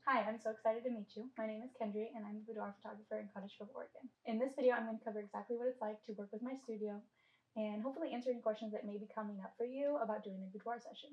Hi, I'm so excited to meet you. My name is Kendry and I'm a boudoir photographer in Cottage Grove, Oregon. In this video, I'm going to cover exactly what it's like to work with my studio and hopefully answer any questions that may be coming up for you about doing a boudoir session.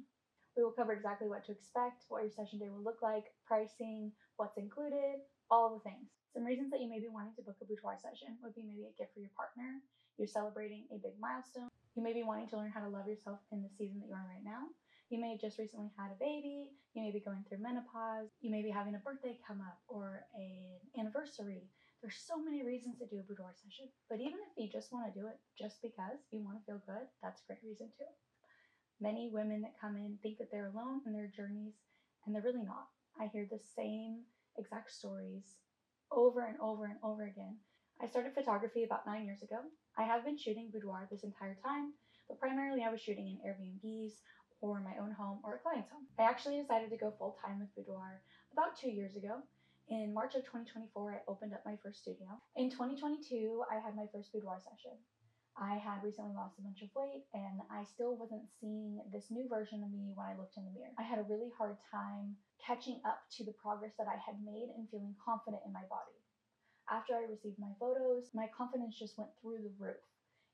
We will cover exactly what to expect, what your session day will look like, pricing, what's included, all the things. Some reasons that you may be wanting to book a boudoir session would be maybe a gift for your partner, you're celebrating a big milestone, you may be wanting to learn how to love yourself in the season that you're in right now. You may have just recently had a baby, you may be going through menopause, you may be having a birthday come up or an anniversary. There's so many reasons to do a boudoir session, but even if you just want to do it just because you want to feel good, that's a great reason too. Many women that come in think that they're alone in their journeys, and they're really not. I hear the same exact stories over and over and over again. I started photography about 9 years ago. I have been shooting boudoir this entire time, but primarily I was shooting in Airbnbs or my own home or a client's home. I actually decided to go full-time with boudoir about 2 years ago. In March of 2024, I opened up my first studio. In 2022, I had my first boudoir session. I had recently lost a bunch of weight and I still wasn't seeing this new version of me when I looked in the mirror. I had a really hard time catching up to the progress that I had made and feeling confident in my body. After I received my photos, my confidence just went through the roof.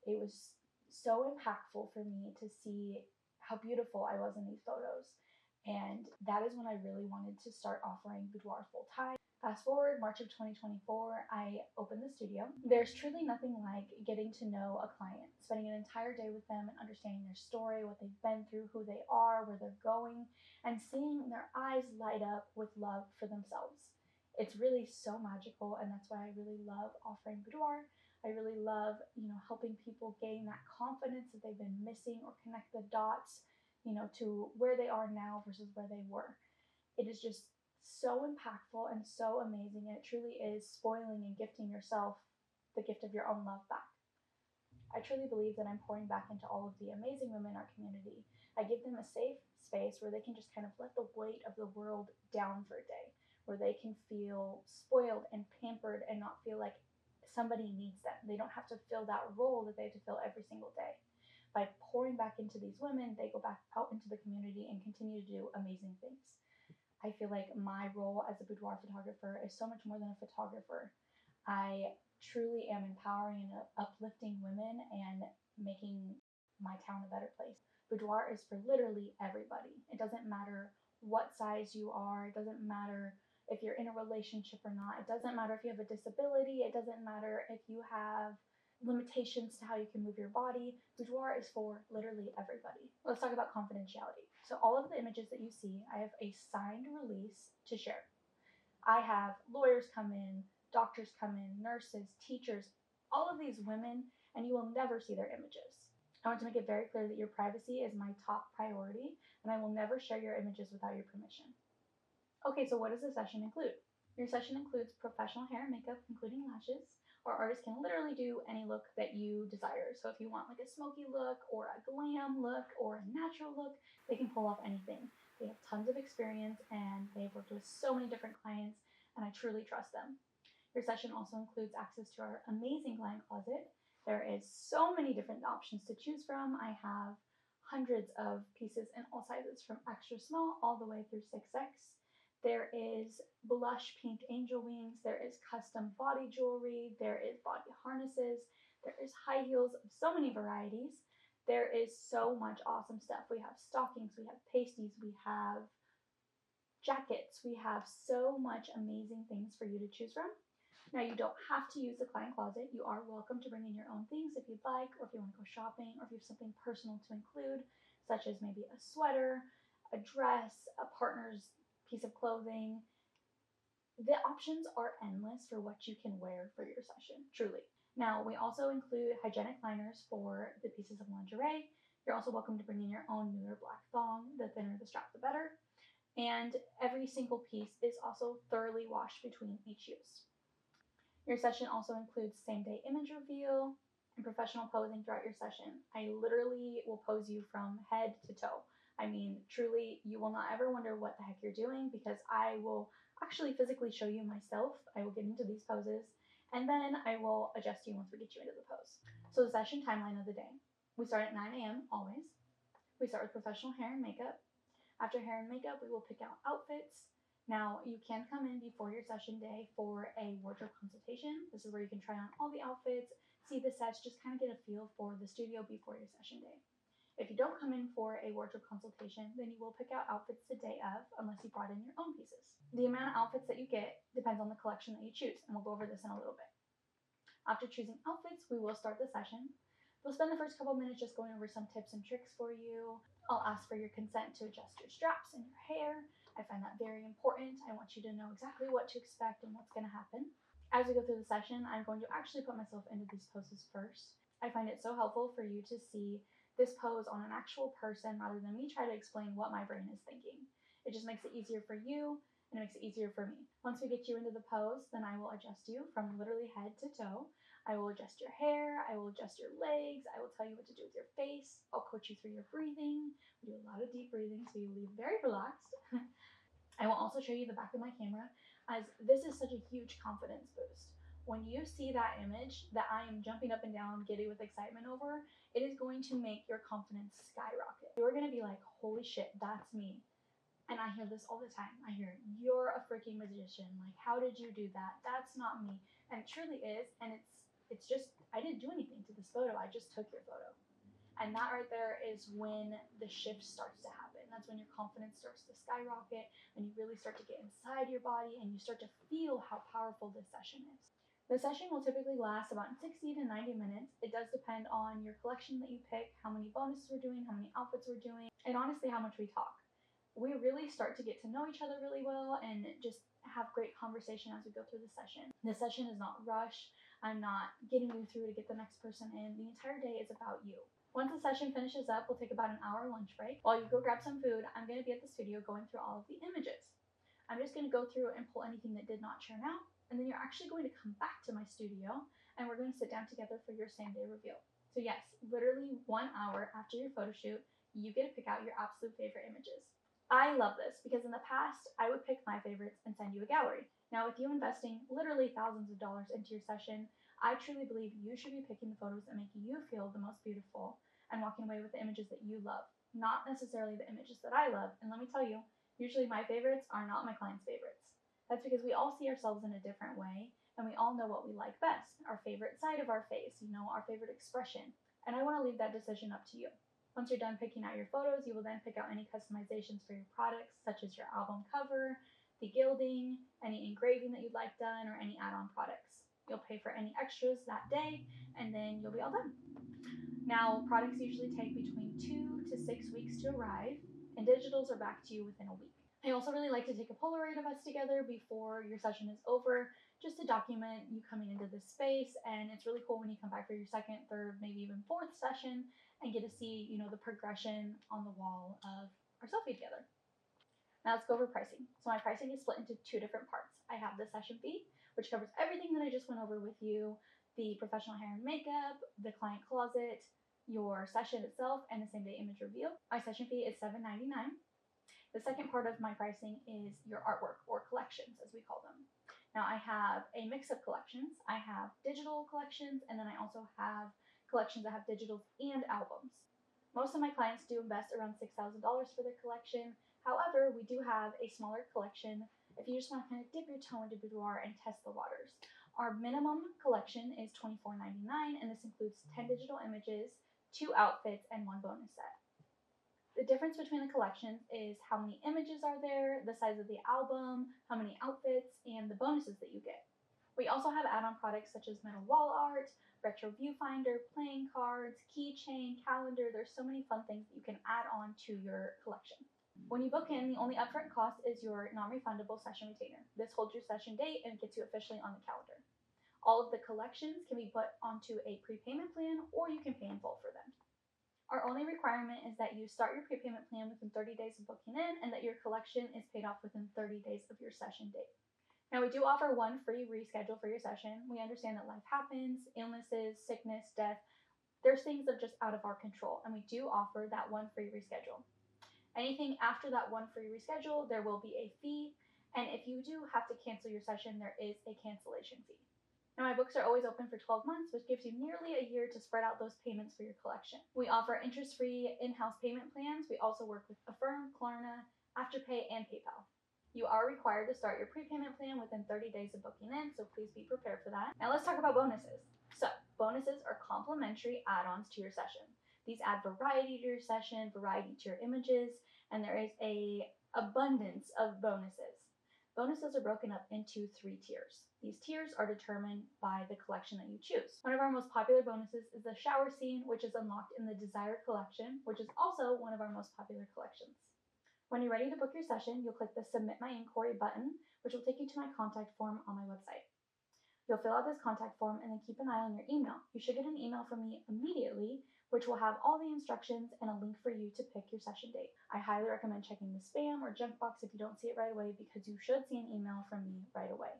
It was so impactful for me to see how beautiful I was in these photos. And that is when I really wanted to start offering boudoir full time. Fast forward, March of 2024, I opened the studio. There's truly nothing like getting to know a client, spending an entire day with them and understanding their story, what they've been through, who they are, where they're going, and seeing their eyes light up with love for themselves. It's really so magical, and that's why I really love offering boudoir. I really love, helping people gain that confidence that they've been missing or connect the dots, to where they are now versus where they were. It is just so impactful and so amazing, and it truly is spoiling and gifting yourself the gift of your own love back. I truly believe that I'm pouring back into all of the amazing women in our community. I give them a safe space where they can just kind of let the weight of the world down for a day, where they can feel spoiled and pampered and not feel like somebody needs them. They don't have to fill that role that they have to fill every single day. By pouring back into these women, they go back out into the community and continue to do amazing things. I feel like my role as a boudoir photographer is so much more than a photographer. I truly am empowering and uplifting women and making my town a better place. Boudoir is for literally everybody. It doesn't matter what size you are. It doesn't matter if you're in a relationship or not. It doesn't matter if you have a disability. It doesn't matter if you have limitations to how you can move your body. Boudoir is for literally everybody. Let's talk about confidentiality. So all of the images that you see, I have a signed release to share. I have lawyers come in, doctors come in, nurses, teachers, all of these women, and you will never see their images. I want to make it very clear that your privacy is my top priority, and I will never share your images without your permission. Okay, so what does the session include? Your session includes professional hair and makeup, including lashes. Our artists can literally do any look that you desire. So if you want like a smoky look or a glam look or a natural look, they can pull off anything. They have tons of experience and they've worked with so many different clients, and I truly trust them. Your session also includes access to our amazing client closet. There is so many different options to choose from. I have hundreds of pieces in all sizes from extra small all the way through 6X. There is blush pink angel wings, there is custom body jewelry, there is body harnesses, there is high heels of so many varieties. There is so much awesome stuff. We have stockings, we have pasties, we have jackets, we have so much amazing things for you to choose from. Now, you don't have to use the client closet. You are welcome to bring in your own things if you'd like, or if you want to go shopping, or if you have something personal to include, such as maybe a sweater, a dress, a partner's piece of clothing. The options are endless for what you can wear for your session, truly. Now, we also include hygienic liners for the pieces of lingerie. You're also welcome to bring in your own nude or black thong. The thinner the strap, the better. And every single piece is also thoroughly washed between each use. Your session also includes same-day image reveal and professional posing throughout your session. I literally will pose you from head to toe. I mean, truly, you will not ever wonder what the heck you're doing because I will actually physically show you myself. I will get into these poses, and then I will adjust you once we get you into the pose. So the session timeline of the day. We start at 9 a.m. always. We start with professional hair and makeup. After hair and makeup, we will pick out outfits. Now, you can come in before your session day for a wardrobe consultation. This is where you can try on all the outfits, see the sets, just kind of get a feel for the studio before your session day. If you don't come in for a wardrobe consultation, then you will pick out outfits the day of, unless you brought in your own pieces. The amount of outfits that you get depends on the collection that you choose, and we'll go over this in a little bit. After choosing outfits, we will start the session. We'll spend the first couple minutes just going over some tips and tricks for you. I'll ask for your consent to adjust your straps and your hair. I find that very important. I want you to know exactly what to expect and what's going to happen. As we go through the session, I'm going to actually put myself into these poses first. I find it so helpful for you to see this pose on an actual person rather than me try to explain what my brain is thinking. It just makes it easier for you and it makes it easier for me. Once we get you into the pose, then I will adjust you from literally head to toe. I will adjust your hair, I will adjust your legs, I will tell you what to do with your face, I'll coach you through your breathing. We do a lot of deep breathing so you leave very relaxed. I will also show you the back of my camera, as this is such a huge confidence boost. When you see that image that I am jumping up and down, giddy with excitement over, it is going to make your confidence skyrocket. You're gonna be like, holy shit, that's me. And I hear this all the time. I hear, you're a freaking magician. Like, how did you do that? That's not me. And it truly is. And it's just, I didn't do anything to this photo. I just took your photo. And that right there is when the shift starts to happen. That's when your confidence starts to skyrocket and you really start to get inside your body and you start to feel how powerful this session is. The session will typically last about 60 to 90 minutes. It does depend on your collection that you pick, how many bonuses we're doing, how many outfits we're doing, and honestly how much we talk. We really start to get to know each other really well and just have great conversation as we go through the session. The session is not rushed. I'm not getting you through to get the next person in. The entire day is about you. Once the session finishes up, we'll take about an hour lunch break. While you go grab some food, I'm going to be at the studio going through all of the images. I'm just going to go through and pull anything that did not churn out, and then you're actually going to come back to my studio and we're going to sit down together for your same day review. So yes, literally 1 hour after your photo shoot, you get to pick out your absolute favorite images. I love this because in the past, I would pick my favorites and send you a gallery. Now, with you investing literally thousands of dollars into your session, I truly believe you should be picking the photos that make you feel the most beautiful and walking away with the images that you love, not necessarily the images that I love. And let me tell you, usually my favorites are not my clients' favorites. That's because we all see ourselves in a different way and we all know what we like best, our favorite side of our face, our favorite expression. And I want to leave that decision up to you. Once you're done picking out your photos, you will then pick out any customizations for your products, such as your album cover, the gilding, any engraving that you'd like done, or any add-on products. You'll pay for any extras that day, and then you'll be all done. Now, products usually take between 2 to 6 weeks to arrive, and digitals are back to you within a week. I also really like to take a Polaroid of us together before your session is over, just to document you coming into this space, and it's really cool when you come back for your second, third, maybe even fourth session, and get to see, the progression on the wall of our selfie together. Now let's go over pricing. So my pricing is split into 2 different parts. I have the session fee, which covers everything that I just went over with you, the professional hair and makeup, the client closet, your session itself, and the same day image review. My session fee is $7.99. The second part of my pricing is your artwork, or collections as we call them. Now I have a mix of collections. I have digital collections, and then I also have collections that have digitals and albums. Most of my clients do invest around $6,000 for their collection. However, we do have a smaller collection if you just want to kind of dip your toe into Boudoir and test the waters. Our minimum collection is $24.99, and this includes 10 digital images, 2 outfits, and 1 bonus set. The difference between the collections is how many images are there, the size of the album, how many outfits, and the bonuses that you get. We also have add-on products such as metal wall art, retro viewfinder, playing cards, keychain, calendar. There's so many fun things that you can add on to your collection. When you book in, the only upfront cost is your non-refundable session retainer. This holds your session date and gets you officially on the calendar. All of the collections can be put onto a prepayment plan, or you can pay in full for them. Our only requirement is that you start your prepayment plan within 30 days of booking in, and that your collection is paid off within 30 days of your session date. Now, we do offer 1 free reschedule for your session. We understand that life happens, illnesses, sickness, death. There's things that are just out of our control, and we do offer that 1 free reschedule. Anything after that 1 free reschedule, there will be a fee, and if you do have to cancel your session, there is a cancellation fee. Now, my books are always open for 12 months, which gives you nearly a year to spread out those payments for your collection. We offer interest-free in-house payment plans. We also work with Affirm, Klarna, Afterpay, and PayPal. You are required to start your prepayment plan within 30 days of booking in, so please be prepared for that. Now let's talk about bonuses. So, bonuses are complimentary add-ons to your session. These add variety to your session, variety to your images, and there is an abundance of bonuses. Bonuses are broken up into 3 tiers. These tiers are determined by the collection that you choose. One of our most popular bonuses is the shower scene, which is unlocked in the Desired collection, which is also one of our most popular collections. When you're ready to book your session, you'll click the Submit My Inquiry button, which will take you to my contact form on my website. You'll fill out this contact form and then keep an eye on your email. You should get an email from me immediately, which will have all the instructions and a link for you to pick your session date. I highly recommend checking the spam or junk box if you don't see it right away, because you should see an email from me right away.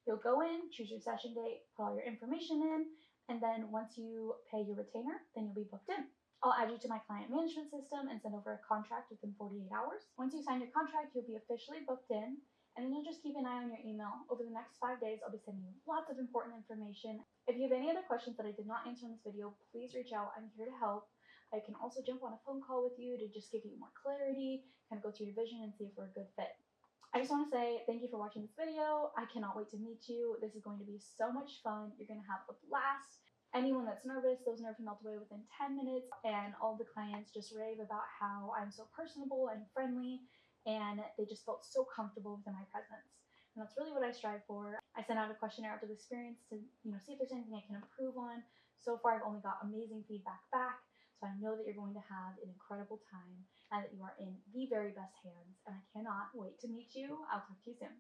You'll go in, choose your session date, put all your information in, and then once you pay your retainer, then you'll be booked in. I'll add you to my client management system and send over a contract within 48 hours. Once you sign your contract, you'll be officially booked in, and then you'll just keep an eye on your email. Over the next 5 days, I'll be sending you lots of important information. If you have any other questions that I did not answer in this video, please reach out. I'm here to help. I can also jump on a phone call with you to just give you more clarity, kind of go through your vision and see if we're a good fit. I just want to say thank you for watching this video. I cannot wait to meet you. This is going to be so much fun. You're going to have a blast. Anyone that's nervous, those nerves melt away within 10 minutes, and all the clients just rave about how I'm so personable and friendly, and they just felt so comfortable within my presence. And that's really what I strive for. I sent out a questionnaire after the experience to see if there's anything I can improve on. So far, I've only got amazing feedback back, so I know that you're going to have an incredible time and that you are in the very best hands, and I cannot wait to meet you. I'll talk to you soon.